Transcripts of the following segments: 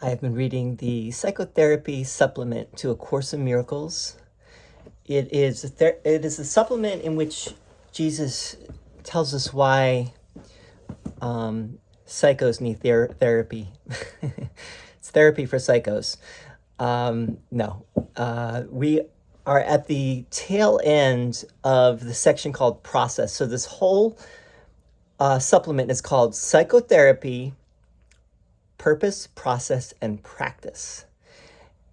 I have been reading the Psychotherapy supplement to A Course in Miracles. It is a supplement in which Jesus tells us why psychos need therapy. It's therapy for psychos. No. We are at the tail end of the section called Process. So this whole supplement is called Psychotherapy, Purpose, Process, and Practice.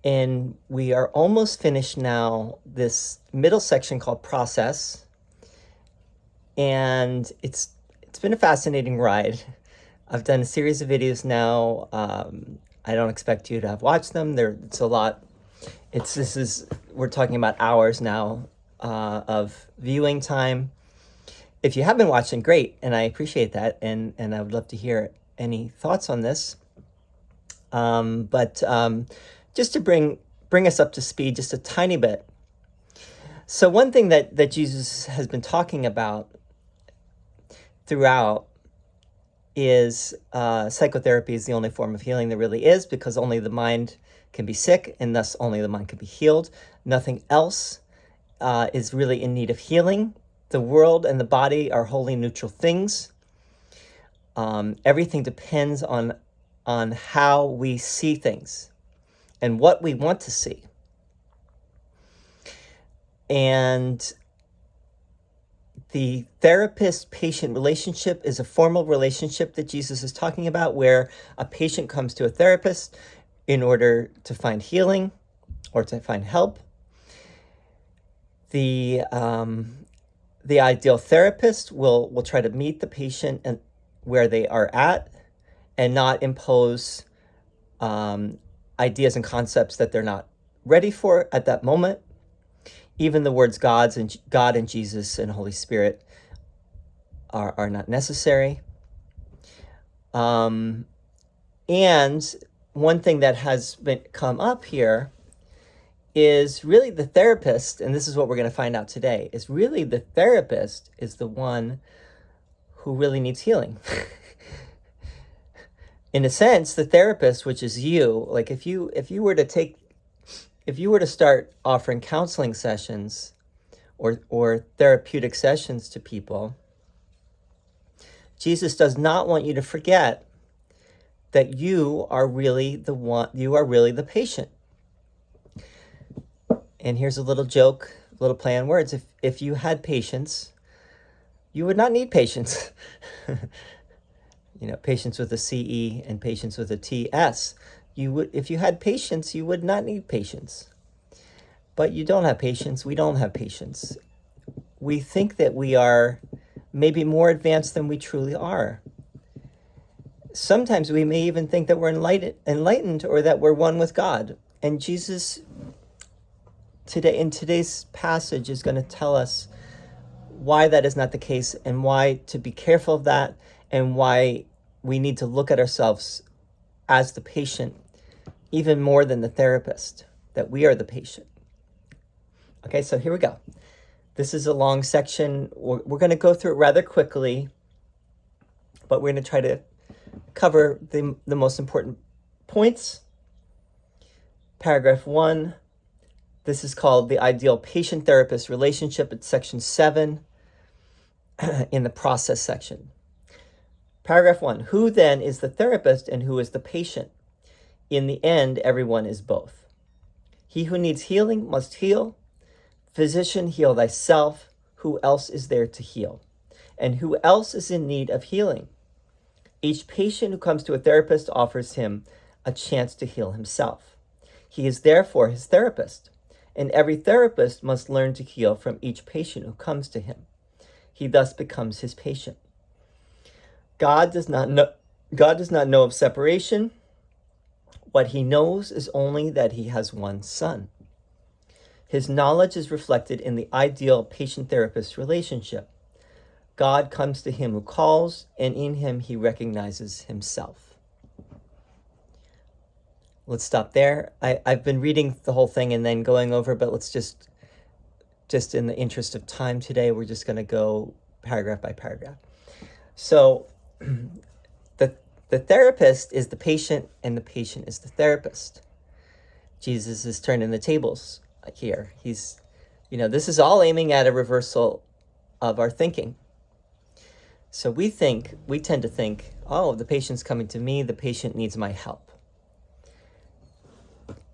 And we are almost finished now, this middle section called Process. And it's been a fascinating ride. I've done a series of videos now. I don't expect you to have watched them. It's a lot. We're talking about hours now of viewing time. If you have been watching, great, and I appreciate that, and I would love to hear any thoughts on this. But just to bring us up to speed just a tiny bit. So one thing that Jesus has been talking about throughout is psychotherapy is the only form of healing there really is, because only the mind can be sick, and thus only the mind can be healed. Nothing else is really in need of healing. The world and the body are wholly neutral things. Everything depends on how we see things and what we want to see. And the therapist-patient relationship is a formal relationship that Jesus is talking about, where a patient comes to a therapist in order to find healing or to find help. The ideal therapist will try to meet the patient and where they are at, and not impose ideas and concepts that they're not ready for at that moment. Even the words God and Jesus and Holy Spirit are not necessary. And one thing that has come up here is really the therapist, and this is what we're going to find out today, is really the therapist is the one who really needs healing. In a sense, the therapist, which is you, like if you were to start offering counseling sessions or therapeutic sessions to people, Jesus does not want you to forget that you are really the patient. And here's a little joke, a little play on words. If you had patience, you would not need patience. Patience with a CE and patience with a TS. If you had patience, you would not need patience. But you don't have patience. We don't have patience. We think that we are maybe more advanced than we truly are. Sometimes we may even think that we're enlightened or that we're one with God. And Jesus in today's passage is going to tell us why that is not the case, and why to be careful of that, and why we need to look at ourselves as the patient even more than the therapist, that we are the patient. Okay, so here we go. This is a long section. We're going to go through it rather quickly, but we're going to try to cover the most important points. Paragraph 1. This is called the ideal patient-therapist relationship. It's section 7 in the process section. Paragraph 1. Who then is the therapist and who is the patient? In the end, everyone is both. He who needs healing must heal. Physician, heal thyself. Who else is there to heal? And who else is in need of healing? Each patient who comes to a therapist offers him a chance to heal himself. He is therefore his therapist, and every therapist must learn to heal from each patient who comes to him. He thus becomes his patient. God does not know of separation. What he knows is only that he has one son. His knowledge is reflected in the ideal patient-therapist relationship. God comes to him who calls, and in him he recognizes himself. Let's stop there. I've been reading the whole thing and then going over, but let's just in the interest of time today, we're just going to go paragraph by paragraph. So the The therapist is the patient, and the patient is the therapist. Jesus is turning the tables here. He's, this is all aiming at a reversal of our thinking. So we tend to think, oh, the patient's coming to me, the patient needs my help.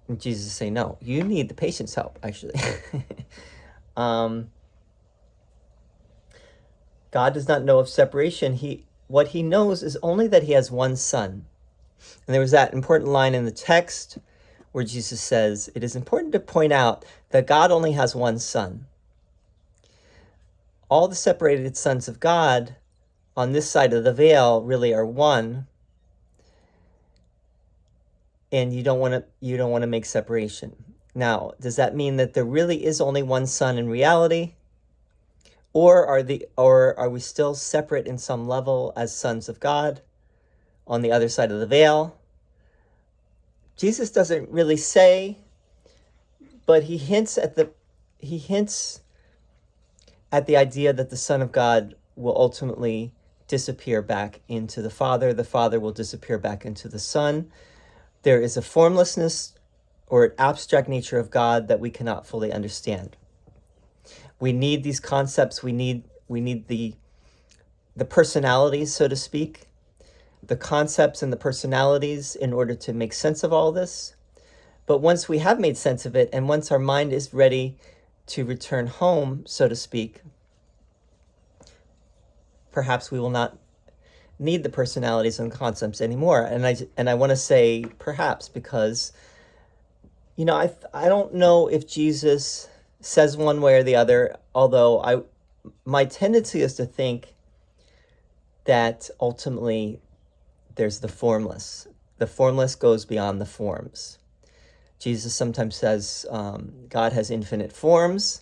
And Jesus is saying, no, you need the patient's help, actually. God does not know of separation. What he knows is only that he has one son. And there was that important line in the text where Jesus says, it is important to point out that God only has one son. All the separated sons of God on this side of the veil really are one, and you don't want to make separation. Now, does that mean that there really is only one son in reality, or are we still separate in some level as sons of God on the other side of the veil? Jesus doesn't really say, but he hints at the idea that the Son of God will ultimately disappear back into the Father will disappear back into the Son. There is a formlessness or an abstract nature of God that we cannot fully understand. We need these concepts. We need the personalities, so to speak, the concepts and the personalities in order to make sense of all this. But once we have made sense of it, and once our mind is ready to return home, so to speak, perhaps we will not need the personalities and concepts anymore. And I want to say perhaps because, I don't know if Jesus says one way or the other, although my tendency is to think that ultimately there's the formless. The formless goes beyond the forms. Jesus sometimes says God has infinite forms,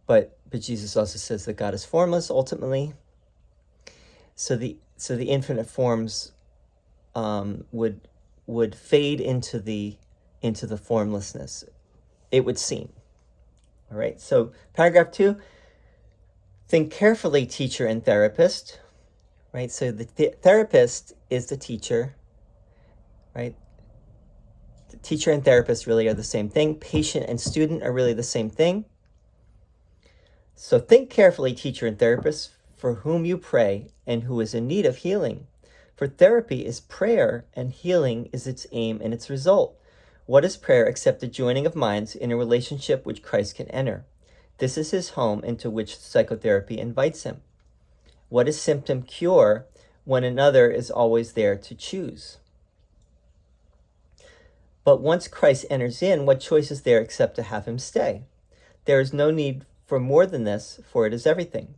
but Jesus also says that God is formless ultimately. So the infinite forms would fade into the formlessness, it would seem. All right. So paragraph 2. Think carefully, teacher and therapist. Right. So the therapist is the teacher. Right. The teacher and therapist really are the same thing. Patient and student are really the same thing. So think carefully, teacher and therapist, for whom you pray and who is in need of healing. For therapy is prayer, and healing is its aim and its result. What is prayer except the joining of minds in a relationship which Christ can enter? This is his home into which psychotherapy invites him. What is symptom cure when another is always there to choose? But once Christ enters in, what choice is there except to have him stay? There is no need for more than this, for it is everything.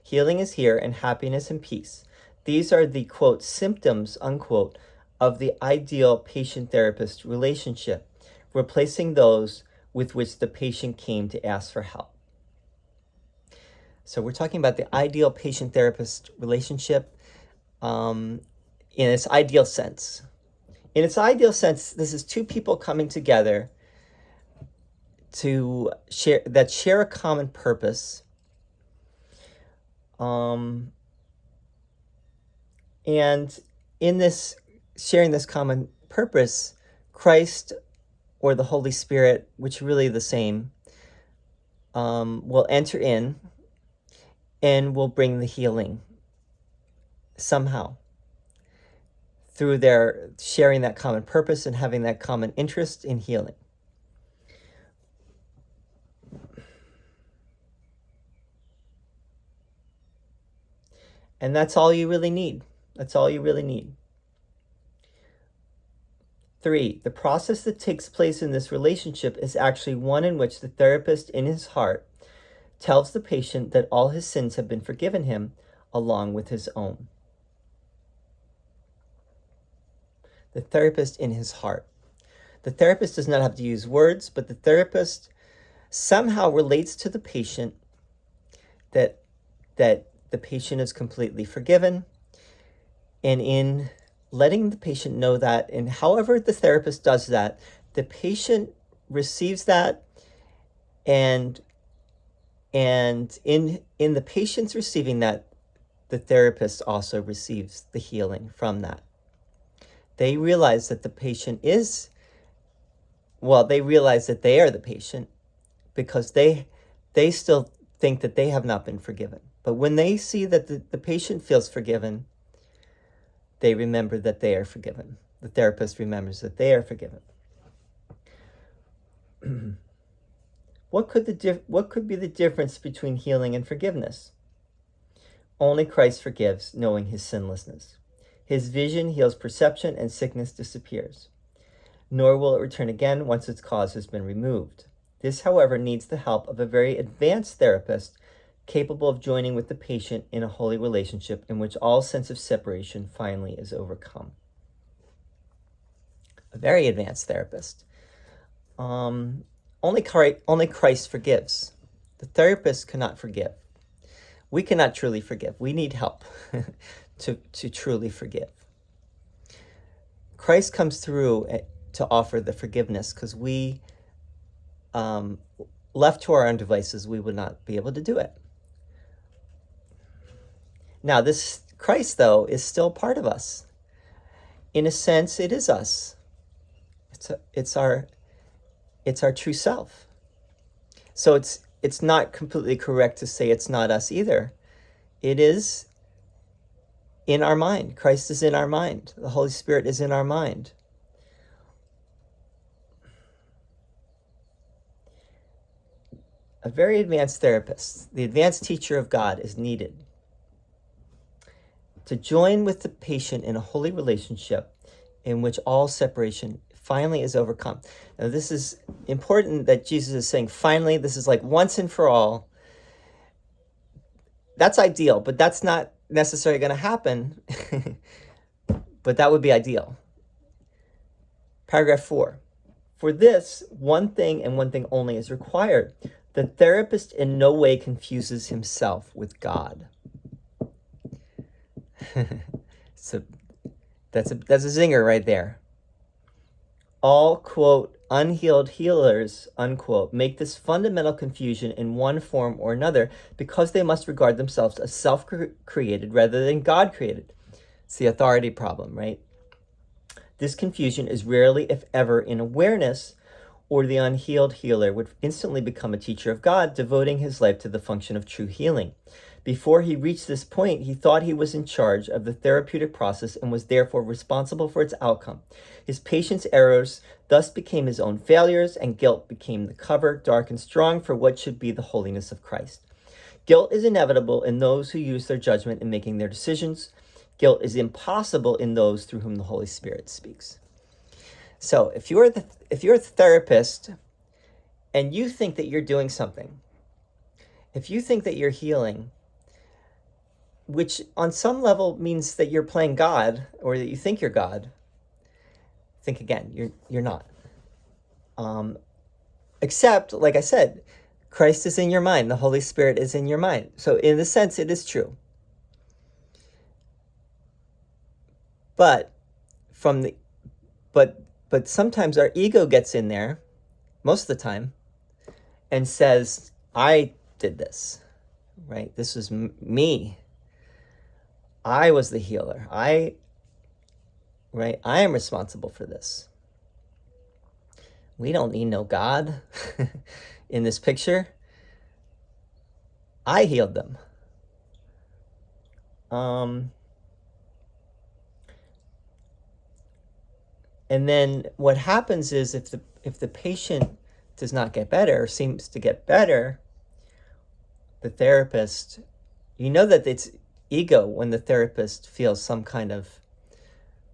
Healing is here, and happiness and peace. These are the, quote, symptoms, unquote, of the ideal patient-therapist relationship, replacing those with which the patient came to ask for help. So we're talking about the ideal patient-therapist relationship in its ideal sense. In its ideal sense, this is two people coming together to share a common purpose, and in this sharing this common purpose, Christ or the Holy Spirit, which are really the same, will enter in and will bring the healing somehow through their sharing that common purpose and having that common interest in healing. And that's all you really need. That's all you really need. 3, the process that takes place in this relationship is actually one in which the therapist in his heart tells the patient that all his sins have been forgiven him along with his own. The therapist in his heart. The therapist does not have to use words, but the therapist somehow relates to the patient that the patient is completely forgiven, and in letting the patient know that, and however the therapist does that, the patient receives that, and in the patient's receiving that, the therapist also receives the healing from that. They realize that the patient is, they realize that they are the patient because they still think that they have not been forgiven. But when they see that the patient feels forgiven, they remember that they are forgiven. The therapist remembers that they are forgiven. What could be the difference between healing and forgiveness? Only Christ forgives, knowing his sinlessness. His vision heals perception and sickness disappears, nor will it return again once its cause has been removed. This, however, needs the help of a very advanced therapist capable of joining with the patient in a holy relationship in which all sense of separation finally is overcome. A very advanced therapist. Only Christ forgives. The therapist cannot forgive. We cannot truly forgive. We need help to truly forgive. Christ comes through to offer the forgiveness because we, left to our own devices, we would not be able to do it. Now, this Christ, though, is still part of us. In a sense, it is us. It's our true self. So it's not completely correct to say it's not us either. It is in our mind. Christ is in our mind. The Holy Spirit is in our mind. A very advanced therapist, the advanced teacher of God, is needed to join with the patient in a holy relationship in which all separation finally is overcome. Now, this is important that Jesus is saying, finally, this is like once and for all. That's ideal, but that's not necessarily going to happen. But that would be ideal. Paragraph 4. For this, one thing and one thing only is required. The therapist in no way confuses himself with God. So that's a zinger right there. All, quote, unhealed healers, unquote, make this fundamental confusion in one form or another because they must regard themselves as self-created rather than God-created. It's the authority problem, right? This confusion is rarely, if ever, in awareness, or the unhealed healer would instantly become a teacher of God, devoting his life to the function of true healing. Before he reached this point, he thought he was in charge of the therapeutic process and was therefore responsible for its outcome. His patient's errors thus became his own failures, and guilt became the cover, dark and strong, for what should be the holiness of Christ. Guilt is inevitable in those who use their judgment in making their decisions. Guilt is impossible in those through whom the Holy Spirit speaks. So if you're a therapist and you think that you're doing something, if you think that you're healing, which on some level means that you're playing God or that you think you're God, think again, you're not. Except, like I said, Christ is in your mind. The Holy Spirit is in your mind. So in a sense, it is true. But sometimes our ego gets in there, most of the time, and says, I did this, right? This was me. I was the healer. I am responsible for this. We don't need no God in this picture. I healed them. And then what happens is if the patient does not get better or seems to get better, the therapist, you know that it's ego when the therapist feels some kind of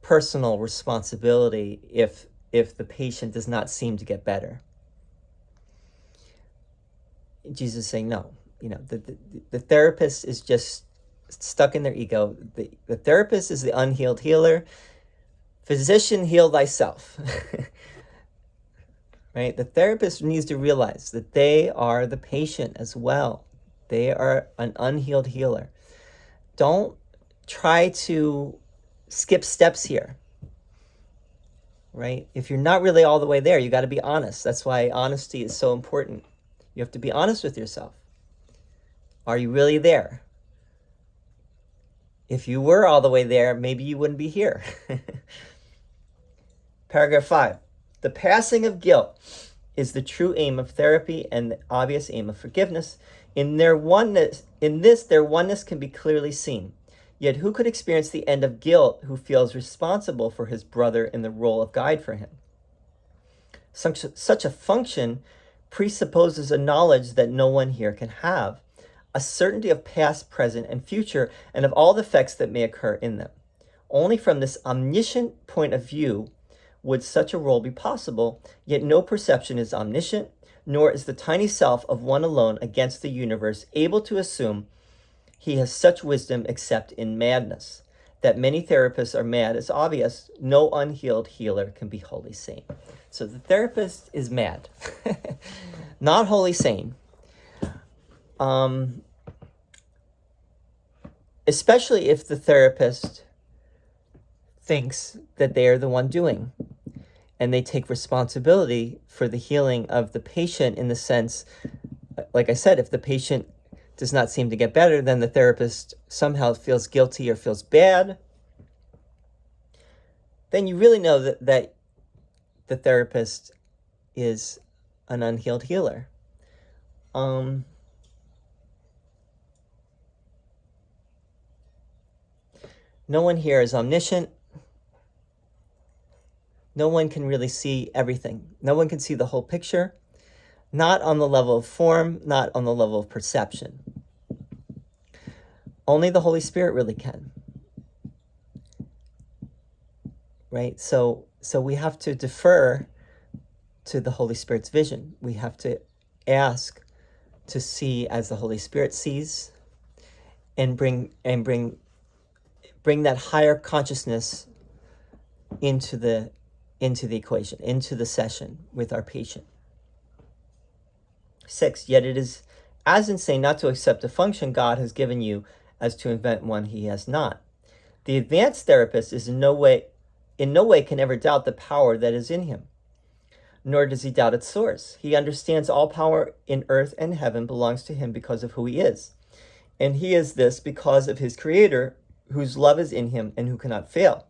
personal responsibility if the patient does not seem to get better. Jesus is saying no. The therapist is just stuck in their ego. The therapist is the unhealed healer. Physician, heal thyself. Right? The therapist needs to realize that they are the patient as well. They are an unhealed healer. Don't try to skip steps here. Right? If you're not really all the way there, you got to be honest. That's why honesty is so important. You have to be honest with yourself. Are you really there? If you were all the way there, maybe you wouldn't be here. Paragraph 5. The passing of guilt is the true aim of therapy and the obvious aim of forgiveness. In their oneness can be clearly seen. Yet who could experience the end of guilt who feels responsible for his brother in the role of guide for him? Such a function presupposes a knowledge that no one here can have, a certainty of past, present, and future, and of all the effects that may occur in them. Only from this omniscient point of view would such a role be possible, yet no perception is omniscient, nor is the tiny self of one alone against the universe able to assume he has such wisdom except in madness. That many therapists are mad is obvious. No unhealed healer can be wholly sane. So the therapist is mad, not wholly sane. Especially if the therapist thinks that they are the one doing, and they take responsibility for the healing of the patient in the sense, like I said, if the patient does not seem to get better, then the therapist somehow feels guilty or feels bad, then you really know that the therapist is an unhealed healer. No one here is omniscient. No one can really see everything. No one can see the whole picture, not on the level of form, not on the level of perception. Only the Holy Spirit really can. Right? So we have to defer to the Holy Spirit's vision. We have to ask to see as the Holy Spirit sees, and bring that higher consciousness into the equation, into the session with our patient. 6, yet it is as insane not to accept a function God has given you as to invent one he has not. The advanced therapist is in no way can ever doubt the power that is in him, nor does he doubt its source. He understands all power in earth and heaven belongs to him because of who he is. And he is this because of his Creator, whose love is in him and who cannot fail.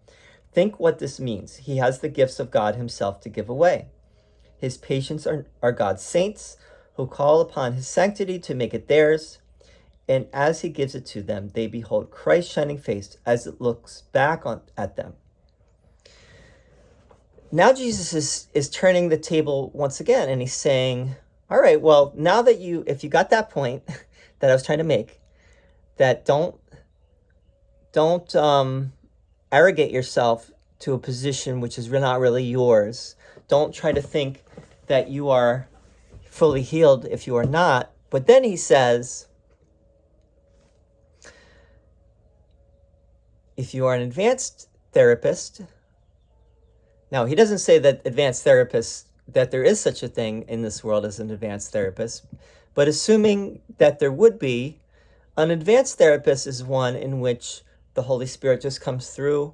Think what this means. He has the gifts of God himself to give away. His patients are God's saints who call upon his sanctity to make it theirs. And as he gives it to them, they behold Christ's shining face as it looks back at them. Now Jesus is turning the table once again, and he's saying, all right, well, now that if you got that point that I was trying to make, that don't arrogate yourself to a position which is not really yours. Don't try to think that you are fully healed if you are not. But then he says, if you are an advanced therapist, now he doesn't say that advanced therapists, that there is such a thing in this world as an advanced therapist, but assuming that there would be, an advanced therapist is one in which the Holy Spirit just comes through,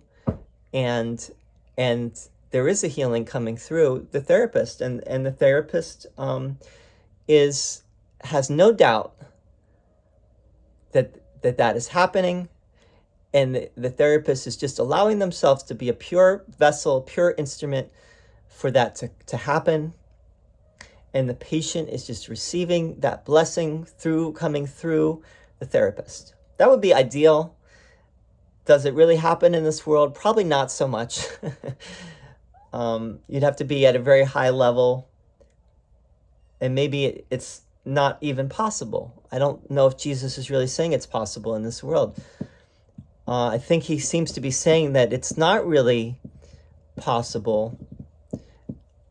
and there is a healing coming through the therapist, and the therapist has no doubt that is happening, and the therapist is just allowing themselves to be a pure vessel, pure instrument for that to happen, and the patient is just receiving that blessing coming through the therapist. That would be ideal. Does it really happen in this world? Probably not so much. You'd have to be at a very high level, and maybe it's not even possible. I don't know if Jesus is really saying it's possible in this world. I think he seems to be saying that it's not really possible.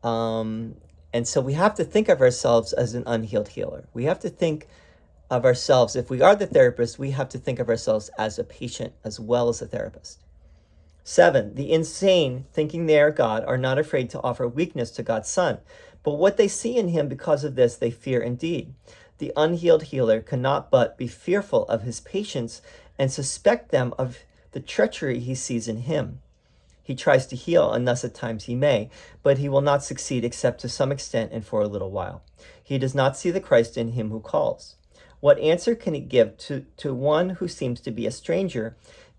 And so we have to think of ourselves as an unhealed healer. We have to think of ourselves, if we are the therapist, we have to think of ourselves as a patient as well as a therapist. 7, the insane, thinking they are God, are not afraid to offer weakness to God's Son. But what they see in him, because of this, they fear indeed. The unhealed healer cannot but be fearful of his patients and suspect them of the treachery he sees in him. He tries to heal, and thus at times he may, but he will not succeed except to some extent and for a little while. He does not see the Christ in him who calls. What answer can he give to one who seems to be a stranger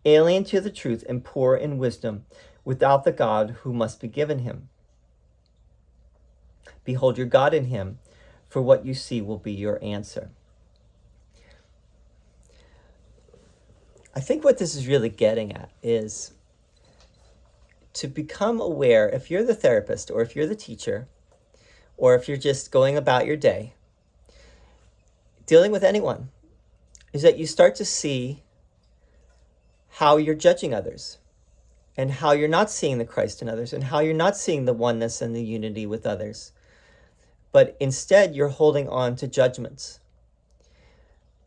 alien to the truth and poor in wisdom, without the God who must be given him. Behold your God in him, for what you see will be your answer. I think what this is really getting at is to become aware, if you're the therapist or if you're the teacher, or if you're just going about your day, dealing with anyone, is that you start to see how you're judging others and how you're not seeing the Christ in others and how you're not seeing the oneness and the unity with others. But instead, you're holding on to judgments,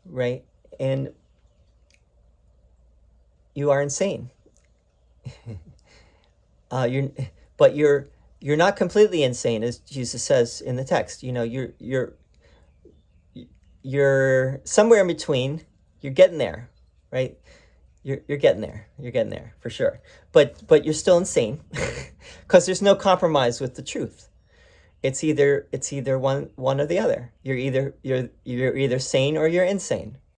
right? And you are insane. You're not completely insane, as Jesus says in the text. You're somewhere in between. You're getting there, right? You're getting there. You're getting there for sure. But you're still insane because there's no compromise with the truth. It's either one or the other. You're either sane or you're insane.